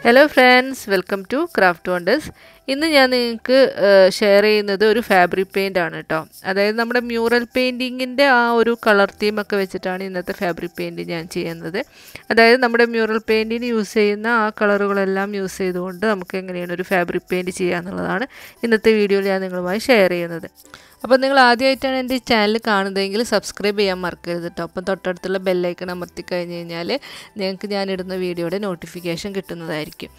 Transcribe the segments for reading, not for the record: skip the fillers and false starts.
Hello friends, welcome to Craft Wonders. ഇന്ന് ഞാൻ നിങ്ങൾക്ക് ഷെയർ ചെയ്യുന്നത് ഒരു ഫാബ്രിക് പെയിൻ്റ് ആണ് കേട്ടോ. അതായത് നമ്മുടെ മ്യൂറൽ പെയിൻറ്റിങ്ങിൻ്റെ ആ ഒരു കളർ തീമൊക്കെ വെച്ചിട്ടാണ് ഇന്നത്തെ ഫാബ്രിക് പെയിൻറ്റ് ഞാൻ ചെയ്യുന്നത്. അതായത് നമ്മുടെ മ്യൂറൽ പെയിൻറ്റിന് യൂസ് ചെയ്യുന്ന ആ കളറുകളെല്ലാം യൂസ് ചെയ്തുകൊണ്ട് നമുക്ക് എങ്ങനെയാണ് ഒരു ഫാബ്രിക് പെയിൻറ്റ് ചെയ്യുക എന്നുള്ളതാണ് ഇന്നത്തെ വീഡിയോയിൽ ഞാൻ നിങ്ങളുമായി ഷെയർ ചെയ്യുന്നത്. അപ്പോൾ നിങ്ങൾ ആദ്യമായിട്ടാണ് എൻ്റെ ഈ ചാനൽ കാണുന്നതെങ്കിൽ സബ്സ്ക്രൈബ് ചെയ്യാൻ മറക്കരുത് കേട്ടോ. അപ്പം തൊട്ടടുത്തുള്ള ബെല്ലൈക്കൺ അമർത്തി കഴിഞ്ഞ് കഴിഞ്ഞാൽ നിങ്ങൾക്ക് ഞാനിടുന്ന വീഡിയോയുടെ നോട്ടിഫിക്കേഷൻ കിട്ടുന്നതായിരിക്കും.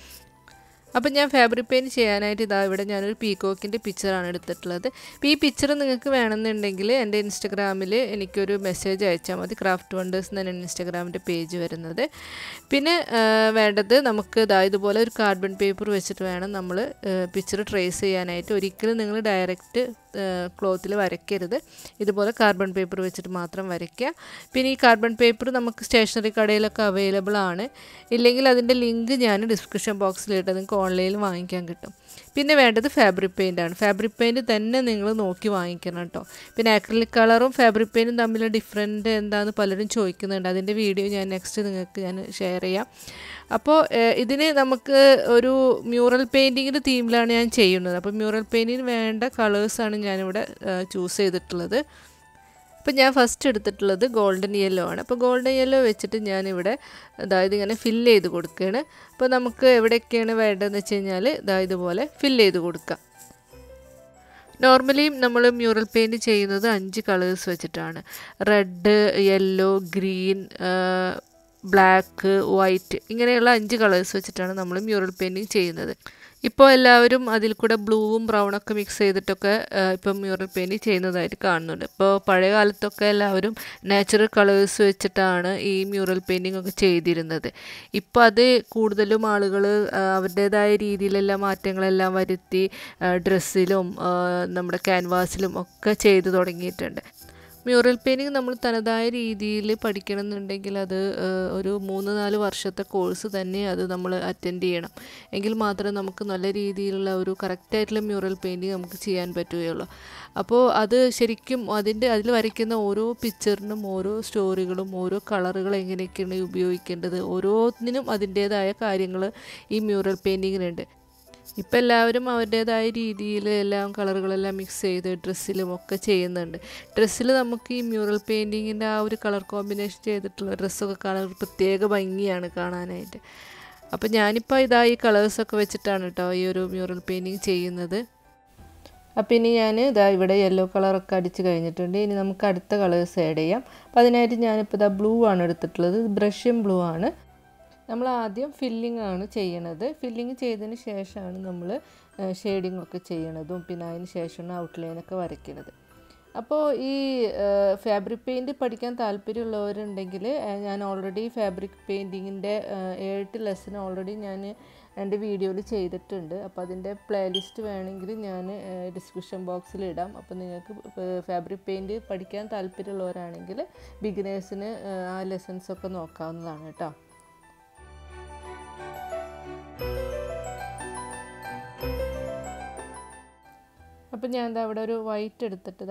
അപ്പം ഞാൻ ഫാബ്രിക് പെയിൻറ്റ് ചെയ്യാനായിട്ട് ഇവിടെ ഞാനൊരു പീകോക്കിൻ്റെ പിക്ചറാണ് എടുത്തിട്ടുള്ളത്. അപ്പോൾ ഈ പിക്ചർ നിങ്ങൾക്ക് വേണമെന്നുണ്ടെങ്കിൽ എൻ്റെ ഇൻസ്റ്റഗ്രാമിൽ എനിക്കൊരു മെസ്സേജ് അയച്ചാൽ മതി. ക്രാഫ്റ്റ് വണ്ടേഴ്സ് എന്നാണ് ഇൻസ്റ്റഗ്രാമിൻ്റെ പേജ് വരുന്നത്. പിന്നെ വേണ്ടത് നമുക്ക് ഇതുപോലെ ഒരു കാർബൺ പേപ്പർ വെച്ചിട്ട് വേണം നമ്മൾ പിക്ചർ ട്രേസ് ചെയ്യാനായിട്ട്. ഒരിക്കലും നിങ്ങൾ ഡയറക്റ്റ് ക്ലോത്തിൽ വരയ്ക്കരുത്. ഇതുപോലെ കാർബൺ പേപ്പർ വെച്ചിട്ട് മാത്രം വരയ്ക്കുക. പിന്നെ ഈ കാർബൺ പേപ്പർ നമുക്ക് സ്റ്റേഷനറി കടയിലൊക്കെ അവൈലബിൾ ആണ്. ഇല്ലെങ്കിൽ അതിൻ്റെ ലിങ്ക് ഞാൻ ഡിസ്ക്രിപ്ഷൻ ബോക്സിലിട്ട് നിങ്ങൾക്ക് ഓൺലൈനിൽ വാങ്ങിക്കാൻ കിട്ടും. പിന്നെ വേണ്ടത് ഫാബ്രിക് പെയിൻ്റാണ്. ഫാബ്രിക് പെയിൻറ്റ് തന്നെ നിങ്ങൾ നോക്കി വാങ്ങിക്കണം കേട്ടോ. പിന്നെ അക്രിലിക് കളറും ഫാബ്രിക് പെയിൻറ്റും തമ്മിലുള്ള ഡിഫറൻറ്റ് എന്താണെന്ന് പലരും ചോദിക്കുന്നുണ്ട്. അതിൻ്റെ വീഡിയോ ഞാൻ നെക്സ്റ്റ് നിങ്ങൾക്ക് ഞാൻ ഷെയർ ചെയ്യാം. അപ്പോൾ ഇതിന് നമുക്ക് ഒരു മ്യൂറൽ പെയിൻറ്റിങ്ങിൻ്റെ തീമിലാണ് ഞാൻ ചെയ്യുന്നത്. അപ്പോൾ മ്യൂറൽ പെയിൻറ്റിന് വേണ്ട കളേഴ്സാണ് ഞാനിവിടെ ചൂസ് ചെയ്തിട്ടുള്ളത്. അപ്പോൾ ഞാൻ ഫസ്റ്റ് എടുത്തിട്ടുള്ളത് ഗോൾഡൻ യെല്ലോ ആണ്. അപ്പോൾ ഗോൾഡൻ യെല്ലോ വെച്ചിട്ട് ഞാനിവിടെ ഇങ്ങനെ ഫില്ല് ചെയ്ത് കൊടുക്കുകയാണ്. അപ്പോൾ നമുക്ക് എവിടെയൊക്കെയാണ് വേണ്ടതെന്ന് വെച്ച് കഴിഞ്ഞാൽ ഇതുപോലെ ഫില്ല് ചെയ്ത് കൊടുക്കാം. നോർമലി നമ്മൾ മ്യൂറൽ പെയിൻറ്റ് ചെയ്യുന്നത് 5 കളേഴ്സ് വെച്ചിട്ടാണ്. Red, yellow, green, black, white, ഇങ്ങനെയുള്ള 5 കളേഴ്സ് വെച്ചിട്ടാണ് നമ്മൾ മ്യൂറൽ പെയിൻറ്റിങ് ചെയ്യുന്നത്. ഇപ്പോൾ എല്ലാവരും അതിൽ കൂടെ ബ്ലൂവും ബ്രൗണൊക്കെ മിക്സ് ചെയ്തിട്ടൊക്കെ ഇപ്പം മ്യൂറൽ പെയിൻറ്റിങ് ചെയ്യുന്നതായിട്ട് കാണുന്നുണ്ട്. ഇപ്പോൾ പഴയ കാലത്തൊക്കെ എല്ലാവരും നാച്ചുറൽ കളേഴ്സ് വെച്ചിട്ടാണ് ഈ മ്യൂറൽ പെയിൻറ്റിംഗ് ഒക്കെ ചെയ്തിരുന്നത്. ഇപ്പോൾ അത് കൂടുതലും ആളുകൾ അവരുടേതായ രീതിയിലെല്ലാം മാറ്റങ്ങളെല്ലാം വരുത്തി ഡ്രസ്സിലും നമ്മുടെ ക്യാൻവാസിലും ഒക്കെ ചെയ്തു തുടങ്ങിയിട്ടുണ്ട്. മ്യൂറൽ പെയിൻറ്റിങ് നമ്മൾ തനതായ രീതിയിൽ പഠിക്കണമെന്നുണ്ടെങ്കിൽ അത് ഒരു 3-4 വർഷത്തെ കോഴ്സ് തന്നെ അത് നമ്മൾ അറ്റൻഡ് ചെയ്യണം. എങ്കിൽ മാത്രമേ നമുക്ക് നല്ല രീതിയിലുള്ള ഒരു കറക്റ്റായിട്ടുള്ള മ്യൂറൽ പെയിൻറ്റിങ് നമുക്ക് ചെയ്യാൻ പറ്റുകയുള്ളൂ. അപ്പോൾ അത് ശരിക്കും അതിൽ വരയ്ക്കുന്ന ഓരോ പിക്ചറിനും ഓരോ സ്റ്റോറികളും ഓരോ കളറുകൾ എങ്ങനെയൊക്കെയാണ് ഉപയോഗിക്കേണ്ടത്, ഓരോന്നിനും അതിൻ്റേതായ കാര്യങ്ങൾ ഈ മ്യൂറൽ പെയിൻറ്റിങ്ങിനുണ്ട്. ഇപ്പം എല്ലാവരും അവരുടേതായ രീതിയിൽ എല്ലാം കളറുകളെല്ലാം മിക്സ് ചെയ്ത് ഡ്രസ്സിലും ഒക്കെ ചെയ്യുന്നുണ്ട്. ഡ്രസ്സിൽ നമുക്ക് ഈ മ്യൂറൽ പെയിൻറ്റിങ്ങിൻ്റെ ആ ഒരു കളർ കോമ്പിനേഷൻ ചെയ്തിട്ടുള്ള ഡ്രസ്സൊക്കെ കാണാൻ ഒരു പ്രത്യേക ഭംഗിയാണ് കാണാനായിട്ട്. അപ്പം ഞാനിപ്പോൾ ഈ കളേഴ്സൊക്കെ വെച്ചിട്ടാണ് കേട്ടോ ഈ ഒരു മ്യൂറൽ പെയിൻറ്റിങ് ചെയ്യുന്നത്. അപ്പം ഇനി ഞാൻ ഇവിടെ യെല്ലോ കളറൊക്കെ അടിച്ച് കഴിഞ്ഞിട്ടുണ്ട്. ഇനി നമുക്ക് അടുത്ത കളേഴ്സ് ആഡ് ചെയ്യാം. അപ്പോൾ അതിനായിട്ട് ഞാനിപ്പോൾ ബ്ലൂ ആണ് എടുത്തിട്ടുള്ളത്. ബ്രഷ്യം ബ്ലൂ ആണ്. നമ്മൾ ആദ്യം ഫില്ലിംഗ് ആണ് ചെയ്യണത്. ഫില്ലിങ് ചെയ്തതിന് ശേഷമാണ് നമ്മൾ ഷെയ്ഡിങ് ഒക്കെ ചെയ്യണതും പിന്നെ അതിന് ശേഷമാണ് ഔട്ട്ലൈനൊക്കെ വരയ്ക്കുന്നത്. അപ്പോൾ ഈ ഫാബ്രിക് പെയിൻറ്റ് പഠിക്കാൻ താല്പര്യമുള്ളവരുണ്ടെങ്കിൽ ഞാൻ ഓൾറെഡി ഫാബ്രിക് പെയിൻറ്റിങ്ങിൻ്റെ 7 ലെസൺ ഓൾറെഡി ഞാൻ എൻ്റെ വീഡിയോയിൽ ചെയ്തിട്ടുണ്ട്. അപ്പോൾ അതിൻ്റെ പ്ലേലിസ്റ്റ് വേണമെങ്കിൽ ഞാൻ ഡിസ്ക്രിപ്ഷൻ ബോക്സിൽ ഇടാം. അപ്പോൾ നിങ്ങൾക്ക് ഫാബ്രിക് പെയിൻറ്റ് പഠിക്കാൻ താല്പര്യമുള്ളവരാണെങ്കിൽ ബിഗിനേഴ്സിന് ആ ലെസൺസൊക്കെ നോക്കാവുന്നതാണ് കേട്ടോ. അപ്പം ഞാൻ അവിടെ ഒരു വൈറ്റ് എടുത്തിട്ട്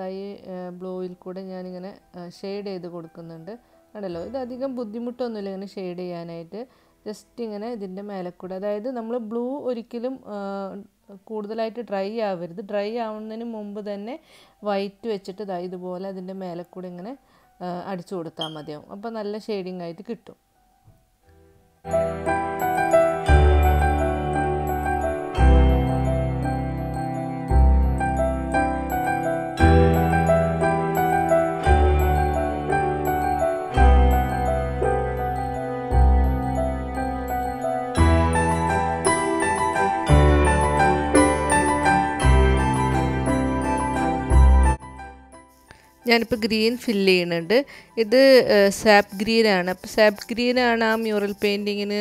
ബ്ലൂയിൽ കൂടെ ഞാനിങ്ങനെ ഷെയ്ഡ് ചെയ്ത് കൊടുക്കുന്നുണ്ട്. കണ്ടല്ലോ, ഇത് അധികം ബുദ്ധിമുട്ടൊന്നുമില്ല ഇങ്ങനെ ഷെയ്ഡ് ചെയ്യാനായിട്ട്. ജസ്റ്റ് ഇങ്ങനെ ഇതിൻ്റെ മേലെ കൂടെ, അതായത് നമ്മൾ ബ്ലൂ ഒരിക്കലും കൂടുതലായിട്ട് ഡ്രൈ ആവരുത്. ഡ്രൈ ആവുന്നതിന് മുമ്പ് തന്നെ വൈറ്റ് വെച്ചിട്ട് ഇതുപോലെ അതിൻ്റെ മേലെ കൂടെ ഇങ്ങനെ അടിച്ചു കൊടുത്താൽ മതിയാവും. അപ്പോൾ നല്ല ഷെയ്ഡിങ് ആയിട്ട് കിട്ടും. ഞാനിപ്പോൾ ഗ്രീൻ ഫില്ല് ചെയ്യുന്നുണ്ട്. ഇത് സാപ്പ് ഗ്രീനാണ്. അപ്പോൾ സാപ്പ് ഗ്രീനാണ് ആ മ്യൂറൽ പെയിൻറ്റിങ്ങിന്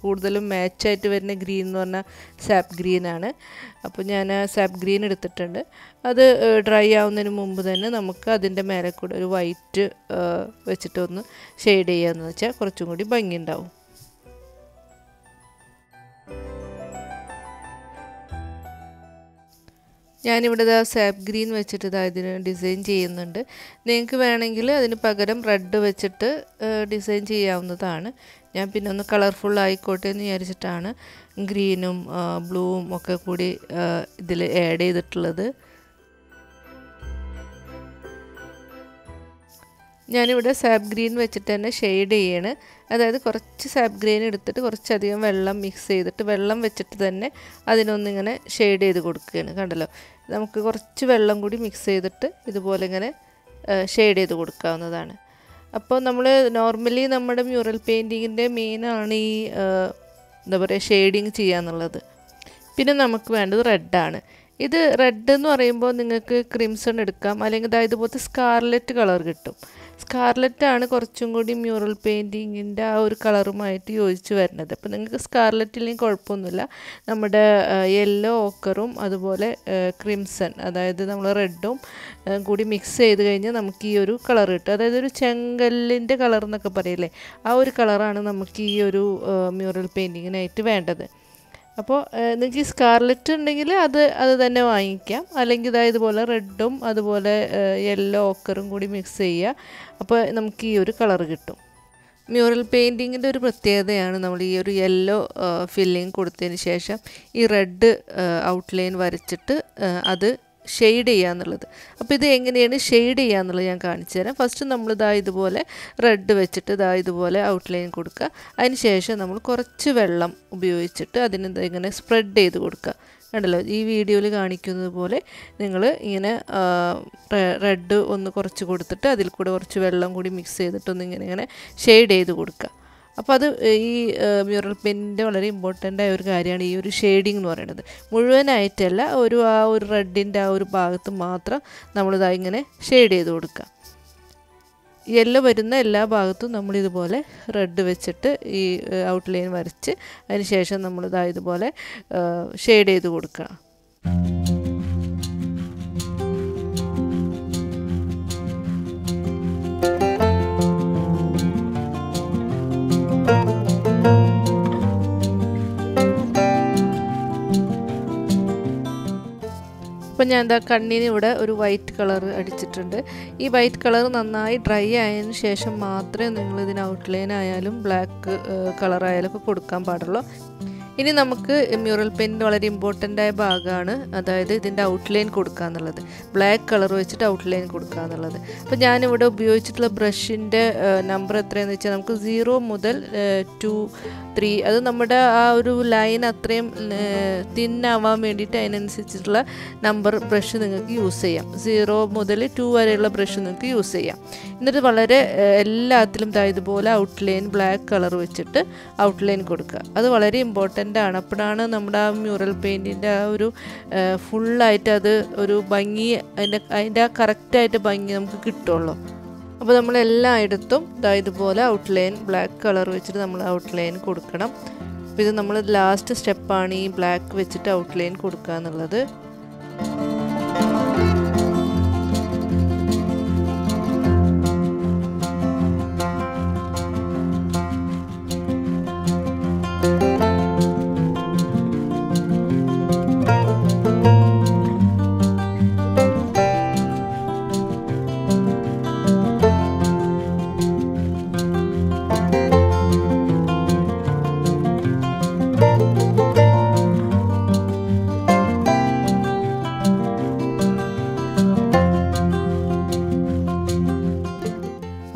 കൂടുതലും മാച്ചായിട്ട് വരുന്ന ഗ്രീൻ എന്ന് പറഞ്ഞാൽ സാപ്പ് ഗ്രീനാണ്. അപ്പോൾ ഞാൻ സാപ്പ് ഗ്രീൻ എടുത്തിട്ടുണ്ട്. അത് ഡ്രൈ ആവുന്നതിന് മുമ്പ് തന്നെ നമുക്ക് അതിൻ്റെ മേലെ കൂടെ ഒരു വൈറ്റ് വെച്ചിട്ടൊന്ന് ഷെയ്ഡ് ചെയ്യാമെന്ന് വെച്ചാൽ കുറച്ചും കൂടി ഭംഗിയുണ്ടാവും. ഞാനിവിടെ ഇതാ സാപ്പ് ഗ്രീൻ വെച്ചിട്ട് ഇതാ ഇതിന് ഡിസൈൻ ചെയ്യുന്നുണ്ട്. നിങ്ങൾക്ക് വേണമെങ്കിൽ അതിന് പകരം റെഡ് വെച്ചിട്ട് ഡിസൈൻ ചെയ്യാവുന്നതാണ്. ഞാൻ പിന്നെ ഒന്ന് കളർഫുൾ ആയിക്കോട്ടെ എന്ന് വിചാരിച്ചിട്ടാണ് ഗ്രീനും ബ്ലൂവും ഒക്കെ കൂടി ഇതിൽ ആഡ് ചെയ്തിട്ടുള്ളത്. ഞാനിവിടെ സാപ്പ് ഗ്രീൻ വെച്ചിട്ട് തന്നെ ഷെയ്ഡ് ചെയ്യാണ്. അതായത് കുറച്ച് സാപ്പ് ഗ്രീൻ എടുത്തിട്ട് കുറച്ചധികം വെള്ളം മിക്സ് ചെയ്തിട്ട് വെള്ളം വെച്ചിട്ട് തന്നെ അതിനൊന്നിങ്ങനെ ഷെയ്ഡ് ചെയ്ത് കൊടുക്കുകയാണ്. കണ്ടല്ലോ, നമുക്ക് കുറച്ച് വെള്ളം കൂടി മിക്സ് ചെയ്തിട്ട് ഇതുപോലെ ഇങ്ങനെ ഷെയ്ഡ് ചെയ്ത് കൊടുക്കാവുന്നതാണ്. അപ്പോൾ നമ്മൾ നോർമലി നമ്മുടെ മ്യൂറൽ പെയിൻറ്റിങ്ങിൻ്റെ മെയിനാണ് ഈ എന്താ പറയുക ഷെയ്ഡിങ് ചെയ്യാന്നുള്ളത്. പിന്നെ നമുക്ക് വേണ്ടത് റെഡാണ്. ഇത് റെഡ് എന്ന് പറയുമ്പോൾ നിങ്ങൾക്ക് ക്രിംസൺ എടുക്കാം, അല്ലെങ്കിൽ ഇതുപോലത്തെ സ്കാർലെറ്റ് കളർ കിട്ടും. സ്കാർലെറ്റാണ് കുറച്ചും കൂടി മ്യൂറൽ പെയിൻറ്റിങ്ങിൻ്റെ ആ ഒരു കളറുമായിട്ട് യോജിച്ച് വരുന്നത്. അപ്പോൾ നിങ്ങൾക്ക് സ്കാർലെറ്റില്ലെങ്കിൽ കുഴപ്പമൊന്നുമില്ല. നമ്മുടെ യെല്ലോ ഓക്കറും അതുപോലെ ക്രിംസൺ, അതായത് നമ്മൾ റെഡും കൂടി മിക്സ് ചെയ്ത് കഴിഞ്ഞാൽ നമുക്ക് ഈ ഒരു കളർ കിട്ടും. അതായത് ഒരു ചെങ്കല്ലിൻ്റെ കളർ എന്നൊക്കെ പറയില്ലേ, ആ ഒരു കളറാണ് നമുക്ക് ഈ ഒരു മ്യൂറൽ പെയിൻറ്റിങ്ങിനായിട്ട് വേണ്ടത്. അപ്പോൾ നിങ്ങൾക്ക് ഈ സ്കാർലെറ്റ് ഉണ്ടെങ്കിൽ അത് തന്നെ വാങ്ങിക്കാം, അല്ലെങ്കിൽ ഇതുപോലെ റെഡും അതുപോലെ യെല്ലോ ഓക്കറും കൂടി മിക്സ് ചെയ്യുക. അപ്പോൾ നമുക്ക് ഈ ഒരു കളർ കിട്ടും. മ്യൂറൽ പെയിൻറ്റിങ്ങിൻ്റെ ഒരു പ്രത്യേകതയാണ് നമ്മൾ ഈ ഒരു യെല്ലോ ഫില്ലിങ് കൊടുത്തതിന് ശേഷം ഈ റെഡ് ഔട്ട്ലൈൻ വരച്ചിട്ട് അത് ഷെയ്ഡ് ചെയ്യുക എന്നുള്ളത്. അപ്പോൾ ഇത് എങ്ങനെയാണ് ഷെയ്ഡ് ചെയ്യുക എന്നുള്ളത് ഞാൻ കാണിച്ചു തരാം. ഫസ്റ്റ് നമ്മൾ ഇതുപോലെ റെഡ് വെച്ചിട്ട് ഇതുപോലെ ഔട്ട്ലൈൻ കൊടുക്കുക. അതിന് ശേഷം നമ്മൾ കുറച്ച് വെള്ളം ഉപയോഗിച്ചിട്ട് അതിന് ഇങ്ങനെ സ്പ്രെഡ് ചെയ്ത് കൊടുക്കുക. കണ്ടല്ലോ, ഈ വീഡിയോയിൽ കാണിക്കുന്നത് പോലെ നിങ്ങൾ ഇങ്ങനെ റെഡ് ഒന്ന് കുറച്ച് കൊടുത്തിട്ട് അതിൽ കൂടെ കുറച്ച് വെള്ളം കൂടി മിക്സ് ചെയ്തിട്ടൊന്ന് ഇങ്ങനെ ഷെയ്ഡ് ചെയ്ത് കൊടുക്കുക. അപ്പോൾ അത് ഈ മ്യൂറൽ പെയിൻറ്റിൻ്റെ വളരെ ഇമ്പോർട്ടൻ്റ് ആയ ഒരു കാര്യമാണ് ഈ ഒരു ഷെയ്ഡിങ് എന്ന് പറയുന്നത്. മുഴുവനായിട്ടല്ല, ആ ഒരു റെഡിൻ്റെ ആ ഒരു ഭാഗത്ത് മാത്രം നമ്മളിങ്ങനെ ഷെയ്ഡ് ചെയ്ത് കൊടുക്കുക. യെല്ലോ വരുന്ന എല്ലാ ഭാഗത്തും നമ്മളിതുപോലെ റെഡ് വെച്ചിട്ട് ഈ ഔട്ട്ലൈൻ വരച്ച് അതിന് ശേഷം നമ്മൾ ഇതുപോലെ ഷെയ്ഡ് ചെയ്ത് കൊടുക്കുക. അപ്പോൾ ഞാൻ കണ്ണിന് ഇവിടെ ഒരു വൈറ്റ് കളർ അടിച്ചിട്ടുണ്ട്. ഈ വൈറ്റ് കളർ നന്നായി ഡ്രൈ ആയതിനു ശേഷം മാത്രമേ നിങ്ങൾ ഇതിന് ഔട്ട്ലൈൻ ആയാലും ബ്ലാക്ക് കളറായാലും ഒക്കെ കൊടുക്കാൻ പാടുള്ളൂ. ഇനി നമുക്ക് മ്യൂറൽ പെയിൻറ്റിൻ്റെ വളരെ ഇമ്പോർട്ടൻ്റ് ആയ ഭാഗമാണ്, അതായത് ഇതിൻ്റെ ഔട്ട്ലൈൻ കൊടുക്കുക എന്നുള്ളത്. ബ്ലാക്ക് കളർ വെച്ചിട്ട് ഔട്ട്ലൈൻ കൊടുക്കുക എന്നുള്ളത്. അപ്പോൾ ഞാനിവിടെ ഉപയോഗിച്ചിട്ടുള്ള ബ്രഷിൻ്റെ നമ്പർ എത്രയാണെന്ന് വെച്ചാൽ നമുക്ക് 0 മുതൽ 2, 3, അത് നമ്മുടെ ആ ഒരു ലൈൻ അത്രയും തിന്നാവാൻ വേണ്ടിയിട്ട് അതിനനുസരിച്ചിട്ടുള്ള നമ്പർ ബ്രഷ് നിങ്ങൾക്ക് യൂസ് ചെയ്യാം. 0 മുതൽ 2 വരെയുള്ള ബ്രഷ് നിങ്ങൾക്ക് യൂസ് ചെയ്യാം. എന്നിട്ട് വളരെ എല്ലാത്തിലും ഇതുപോലെ ഔട്ട്ലൈൻ ബ്ലാക്ക് കളർ വെച്ചിട്ട് ഔട്ട്ലൈൻ കൊടുക്കുക. അത് വളരെ ഇമ്പോർട്ടൻ്റ് ആണ്. അപ്പോഴാണ് നമ്മുടെ ആ മ്യൂറൽ പെയിൻറ്റിൻ്റെ ആ ഒരു ഫുള്ളായിട്ട് അത് ഒരു ഭംഗി, അതിൻ്റെ ആ കറക്റ്റായിട്ട് ഭംഗി നമുക്ക് കിട്ടുള്ളൂ. അപ്പോൾ നമ്മളെല്ലായിടത്തും ഇതുപോലെ ഔട്ട്ലൈൻ ബ്ലാക്ക് കളർ വെച്ചിട്ട് നമ്മൾ ഔട്ട്ലൈൻ കൊടുക്കണം. അപ്പോൾ ഇത് നമ്മൾ ലാസ്റ്റ് സ്റ്റെപ്പാണ് ഈ ബ്ലാക്ക് വെച്ചിട്ട് ഔട്ട്ലൈൻ കൊടുക്കുക എന്നുള്ളത്.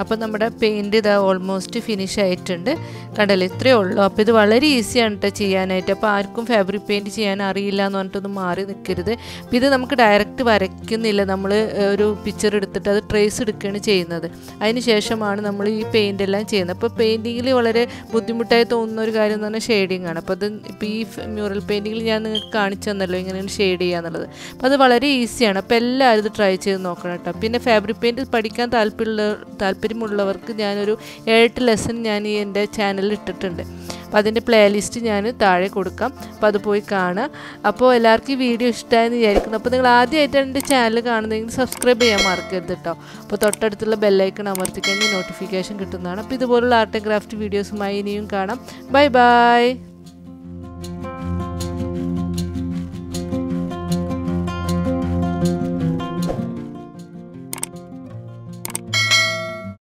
അപ്പോൾ നമ്മുടെ പെയിൻറ്റ് ഓൾമോസ്റ്റ് ഫിനിഷ് ആയിട്ടുണ്ട്. കണ്ടല്ലോ, ഇത്രയേ ഉള്ളൂ. അപ്പോൾ ഇത് വളരെ ഈസിയാണ് കേട്ടോ ചെയ്യാനായിട്ട്. അപ്പോൾ ആർക്കും ഫാബ്രിക് പെയിൻറ്റ് ചെയ്യാൻ അറിയില്ല എന്ന് പറഞ്ഞിട്ടൊന്നും മാറി നിൽക്കരുത്. അപ്പോൾ ഇത് നമുക്ക് ഡയറക്റ്റ് വരയ്ക്കുന്നില്ല, നമ്മൾ ഒരു പിക്ചർ എടുത്തിട്ട് അത് ട്രേസ് എടുക്കുകയാണ് ചെയ്യുന്നത്. അതിന് ശേഷമാണ് നമ്മൾ ഈ പെയിൻ്റ് എല്ലാം ചെയ്യുന്നത്. അപ്പോൾ പെയിൻറ്റിങ്ങിൽ വളരെ ബുദ്ധിമുട്ടായി തോന്നുന്ന ഒരു കാര്യം എന്ന് പറഞ്ഞാൽ ഷെയ്ഡിങ് ആണ്. അപ്പോൾ അത് ഇപ്പോൾ ഈ മ്യൂറൽ പെയിൻറ്റിങ്ങിൽ ഞാൻ നിങ്ങൾക്ക് കാണിച്ചു തന്നല്ലോ എങ്ങനെയാണ് ഷെയ്ഡ് ചെയ്യുക എന്നുള്ളത്. അപ്പോൾ അത് വളരെ ഈസിയാണ്. അപ്പോൾ എല്ലാവരും ഇത് ട്രൈ ചെയ്ത് നോക്കണം കേട്ടോ. പിന്നെ ഫാബ്രിക് പെയിൻറ്റ് പഠിക്കാൻ താല്പര്യമുള്ളവർക്ക് ഞാനൊരു 8 ലെസൺ ഞാൻ ഈ എൻ്റെ ചാനലിൽ ഇട്ടിട്ടുണ്ട്. അപ്പോൾ അതിൻ്റെ പ്ലേലിസ്റ്റ് ഞാൻ താഴെ കൊടുക്കാം. അപ്പോൾ അത് പോയി കാണുക. അപ്പോൾ എല്ലാവർക്കും ഈ വീഡിയോ ഇഷ്ടമായെന്ന് വിചാരിക്കുന്നു. അപ്പോൾ നിങ്ങൾ ആദ്യമായിട്ടാണ് എൻ്റെ ചാനൽ കാണുന്നതെങ്കിൽ സബ്സ്ക്രൈബ് ചെയ്യാൻ മറക്കരുത് കേട്ടോ. അപ്പോൾ തൊട്ടടുത്തുള്ള ബെല്ലൈക്കൺ അമർത്തിക്കഴിഞ്ഞാൽ നോട്ടിഫിക്കേഷൻ കിട്ടുന്നതാണ്. അപ്പോൾ ഇതുപോലുള്ള ആർട്ട് ആൻഡ് ക്രാഫ്റ്റ് വീഡിയോസുമായി ഇനിയും കാണാം. Bye bye.